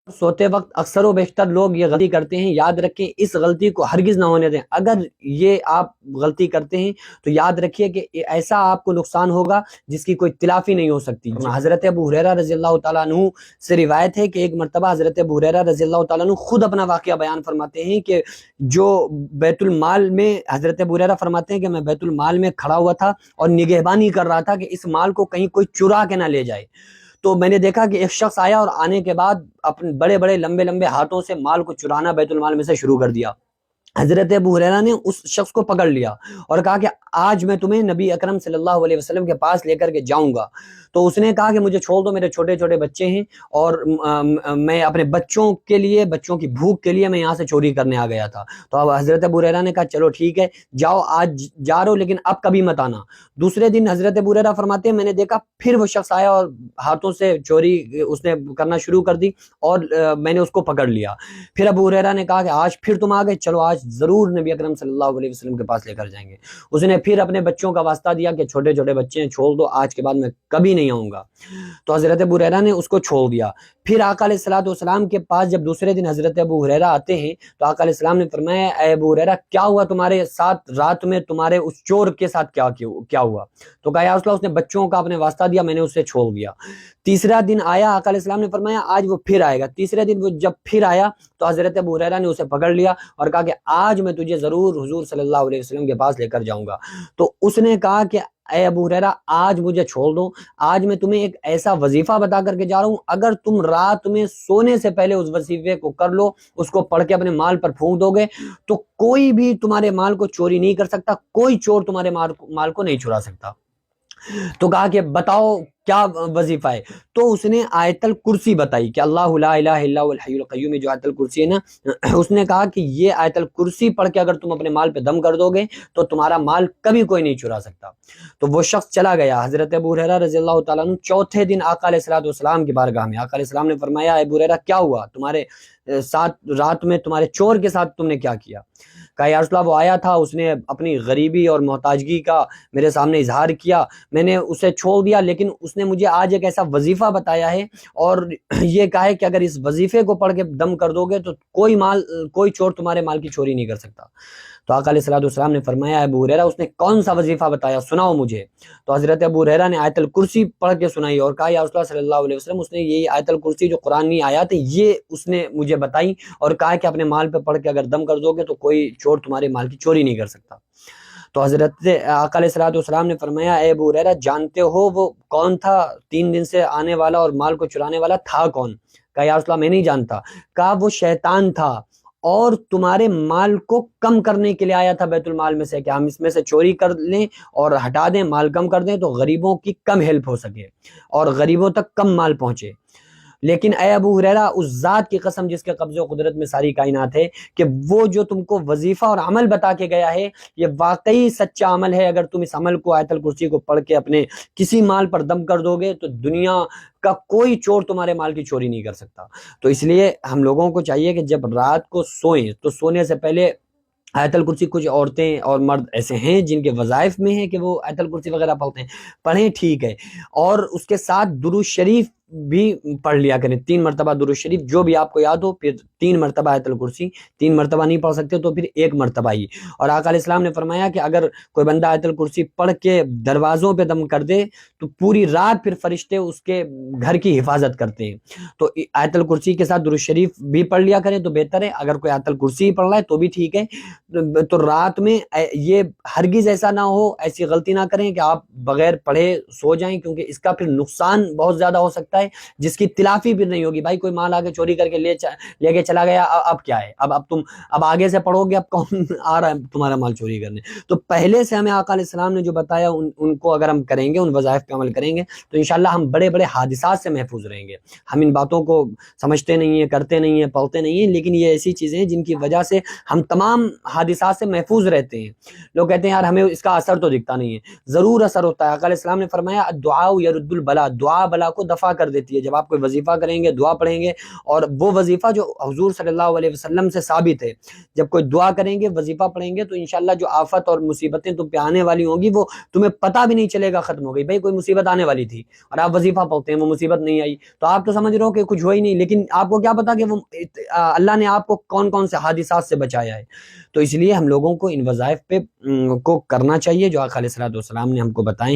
سوتے وقت اکثر و بیشتر لوگ یہ غلطی کرتے ہیں، یاد رکھیں اس غلطی کو ہرگز نہ ہونے دیں۔ اگر یہ آپ غلطی کرتے ہیں تو یاد رکھیے کہ ایسا آپ کو نقصان ہوگا جس کی کوئی تلافی نہیں ہو سکتی۔ حضرت ابو ہریرہ رضی اللہ تعالیٰ عنہ سے روایت ہے کہ ایک مرتبہ حضرت ابو ہریرہ رضی اللہ تعالیٰ عنہ خود اپنا واقعہ بیان فرماتے ہیں کہ جو بیت المال میں، حضرت ابو ہریرہ فرماتے ہیں کہ میں بیت المال میں کھڑا ہوا تھا اور نگہبانی کر رہا تھا کہ اس مال کو کہیں کوئی چرا کے نہ لے جائے، تو میں نے دیکھا کہ ایک شخص آیا اور آنے کے بعد اپنے بڑے بڑے لمبے لمبے ہاتھوں سے مال کو چرانا بیت المال میں سے شروع کر دیا۔ حضرت ابو ہریرہ نے اس شخص کو پکڑ لیا اور کہا کہ آج میں تمہیں نبی اکرم صلی اللہ علیہ وسلم کے پاس لے کر کے جاؤں گا۔ تو اس نے کہا کہ مجھے چھوڑ دو، میرے چھوٹے چھوٹے بچے ہیں اور میں اپنے بچوں کے لیے، بچوں کی بھوک کے لیے میں یہاں سے چوری کرنے آ گیا تھا۔ تو اب حضرت ابو ہریرہ نے کہا چلو ٹھیک ہے جاؤ، آج جا رہے ہو لیکن اب کبھی مت آنا۔ دوسرے دن حضرت ابو ہریرہ فرماتے ہیں میں نے دیکھا پھر وہ شخص آیا اور ہاتھوں سے چوری اس نے کرنا شروع کر دی اور میں نے اس کو پکڑ لیا۔ پھر ابو ہریرہ نے کہا کہ آج پھر تم آ گئے، چلو آج ضرور نبی اکرم صلی اللہ علیہ وسلم کے پاس لے کر جائیں گے۔ اس نے پھر اپنے بچوں کا واسطہ دیا کہ چھوٹے چھوٹے بچے ہیں، چھوڑ دو، آج کے بعد میں کبھی نہیں آؤں گا۔ تو حضرت ابو ہریرہ نے اس کو چھوڑ دیا۔ پھر آقا علیہ الصلوۃ والسلام کے پاس جب دوسرے دن حضرت ابو ہریرہ آتے ہیں تو آقا علیہ السلام نے فرمایا اے ابو ہریرہ کیا ہوا تمہارے ساتھ رات میں، تمہارے اس چور کے ساتھ کیا ہوا؟ تو کہا یا رسول اللہ اس نے بچوں کا اپنے واسطہ دیا، میں نے اسے چھوڑ دیا۔ تیسرا دن آیا، آقا علیہ السلام نے فرمایا آج وہ پھر آئے گا۔ تیسرے دن وہ جب پھر آیا تو حضرت ابو ہریرہ نے اسے پکڑ لیا اور کہا کہ آج میں تجھے ضرور حضور صلی اللہ علیہ وسلم کے پاس لے کر جاؤں گا۔ تو اس نے کہا کہ اے ابو ہریرہ آج مجھے چھوڑ دو، آج میں تمہیں ایک ایسا وظیفہ بتا کر کے جا رہا ہوں، اگر تم رات میں سونے سے پہلے اس وظیفے کو کر لو، اس کو پڑھ کے اپنے مال پر پھونک دو گے تو کوئی بھی تمہارے مال کو چوری نہیں کر سکتا، کوئی چور تمہارے مال کو نہیں چرا سکتا۔ تو کہا کہ بتاؤ کیا وظیفہ ہے؟ تو اس نے آیت الکرسی بتائی کہ اللہ لا الہ الا هو الحی القیوم، جو آیت الکرسی ہے نا، اس نے کہا کہ یہ آیت الکرسی پڑھ کے اگر تم اپنے مال پہ دم کر دو گے تو تمہارا مال کبھی کوئی نہیں چرا سکتا۔ تو وہ شخص چلا گیا۔ حضرت ابو ہریرہ رضی اللہ تعالیٰ عنہ چوتھے دن آقا علیہ الصلوۃ والسلام کی بارگاہ میں، آقا علیہ السلام نے فرمایا ابو ہریرہ کیا ہوا تمہارے ساتھ رات میں، تمہارے چور کے ساتھ تم نے کیا کیا؟ کہا یا رسول اللہ وہ آیا تھا، اس نے اپنی غریبی اور محتاجگی کا میرے سامنے اظہار کیا، میں نے اسے چھوڑ دیا، لیکن اس نے مجھے آج ایک ایسا وظیفہ بتایا ہے اور یہ کہا ہے کہ اگر اس وظیفے کو پڑھ کے دم کر دو گے تو کوئی چور تمہارے مال کی چوری نہیں کر سکتا۔ تو آقا علیہ الصلوۃ والسلام نے فرمایا ابو ہریرہ اس نے کون سا وظیفہ بتایا، سناؤ مجھے۔ تو حضرت ابو ہریرہ نے آیت الکرسی پڑھ کے سنائی اور کہا یا رسول اللہ صلی اللہ علیہ وسلم اس نے یہ آیت الکرسی جو قرآن آیات ہے یہ اس نے مجھے بتائی اور کہا کہ اپنے مال پہ پڑھ کے اگر دم کر دو گے تو کوئی چور تمہارے مال کی چوری نہیں کر سکتا۔ تو حضرت آقا علیہ الصلوۃ والسلام نے فرمایا اے ابو ہریرہ جانتے ہو وہ کون تھا 3 دن سے آنے والا اور مال کو چرانے والا تھا کون؟ کہا یا رسول اللہ میں نہیں جانتا۔ کہا وہ شیطان تھا اور تمہارے مال کو کم کرنے کے لیے آیا تھا بیت المال میں سے کہ ہم اس میں سے چوری کر لیں اور ہٹا دیں، مال کم کر دیں تو غریبوں کی کم ہیلپ ہو سکے اور غریبوں تک کم مال پہنچے۔ لیکن اے ابو ہریرہ اس ذات کی قسم جس کے قبضے و قدرت میں ساری کائنات ہے کہ وہ جو تم کو وظیفہ اور عمل بتا کے گیا ہے یہ واقعی سچا عمل ہے، اگر تم اس عمل کو آیت الکرسی کو پڑھ کے اپنے کسی مال پر دم کر دو گے تو دنیا کا کوئی چور تمہارے مال کی چوری نہیں کر سکتا۔ تو اس لیے ہم لوگوں کو چاہیے کہ جب رات کو سوئیں تو سونے سے پہلے آیت الکرسی، کچھ عورتیں اور مرد ایسے ہیں جن کے وظائف میں ہے کہ وہ آیت الکرسی وغیرہ پڑھتے ہیں، پڑھیں ٹھیک ہے، اور اس کے ساتھ درود شریف بھی پڑھ لیا کریں، 3 مرتبہ درود شریف جو بھی آپ کو یاد ہو، پھر 3 مرتبہ آیت الکرسی، 3 مرتبہ نہیں پڑھ سکتے تو پھر 1 مرتبہ ہی۔ اور آقا علیہ السلام نے فرمایا کہ اگر کوئی بندہ آیت الکرسی پڑھ کے دروازوں پہ دم کر دے تو پوری رات پھر فرشتے اس کے گھر کی حفاظت کرتے ہیں۔ تو آیت الکرسی کے ساتھ درود شریف بھی پڑھ لیا کریں تو بہتر ہے، اگر کوئی آیت الکرسی پڑھ رہا ہے تو بھی ٹھیک ہے۔ تو رات میں یہ ہرگز ایسا نہ ہو، ایسی غلطی نہ کریں کہ آپ بغیر پڑھے سو جائیں، کیونکہ اس کا پھر نقصان بہت زیادہ ہو سکتا ہے جس کی تلافی پھر نہیں ہوگی۔ بھائی کوئی مال آگے چوری کر کے لے کے چلا گیا، اب کیا ہے؟ اب تم آگے سے پڑھو گے، اب کون آ رہا ہے تمہارا مال چوری کرنے؟ تو پہلے سے ہمیں آقا علیہ السلام نے جو بتایا ان کو اگر ہم کریں گے، ان وظائف پہ عمل کریں گے تو انشاءاللہ ہم بڑے بڑے حادثات سے محفوظ رہیں گے۔ ہم ان باتوں کو سمجھتے نہیں ہیں، کرتے نہیں ہیں، پڑھتے نہیں ہیں، لیکن یہ ایسی چیزیں ہیں جن کی وجہ سے ہم تمام حادثات سے محفوظ رہتے ہیں۔ لوگ کہتے ہیں یار ہمیں اس کا اثر تو دکھتا نہیں ہے، ضرور اثر ہوتا ہے۔ آقا علیہ السلام نے فرمایا الدعاء یرد البلا، دعا بلا کو دفع کر دیتی ہے۔ جب آپ کوئی وظیفہ کریں گے، دعا پڑھیں گے، اور وہ وظیفہ جو حضور صلی اللہ علیہ وسلم سے ثابت ہے، جب کوئی دعا کریں گے، وظیفہ پڑھیں گے، تو انشاءاللہ جو آفت اور مصیبتیں تم پہ آنے والی ہوں گی وہ تمہیں پتہ بھی نہیں چلے گا ختم ہو گئی۔ بھائی کوئی مصیبت آنے والی تھی اور آپ وظیفہ پڑھتے ہیں، وہ مصیبت نہیں آئی، تو آپ تو سمجھ رہے ہو کہ کچھ ہو ہی نہیں، لیکن آپ کو کیا پتا کہ وہ اللہ نے آپ کو کون کون سے حادثات سے بچایا ہے۔ تو اس لیے ہم لوگوں کو ان وظائف پہ کو کرنا چاہیے جو آقا علیہ الصلوۃ والسلام نے ہم کو بتائے ہیں۔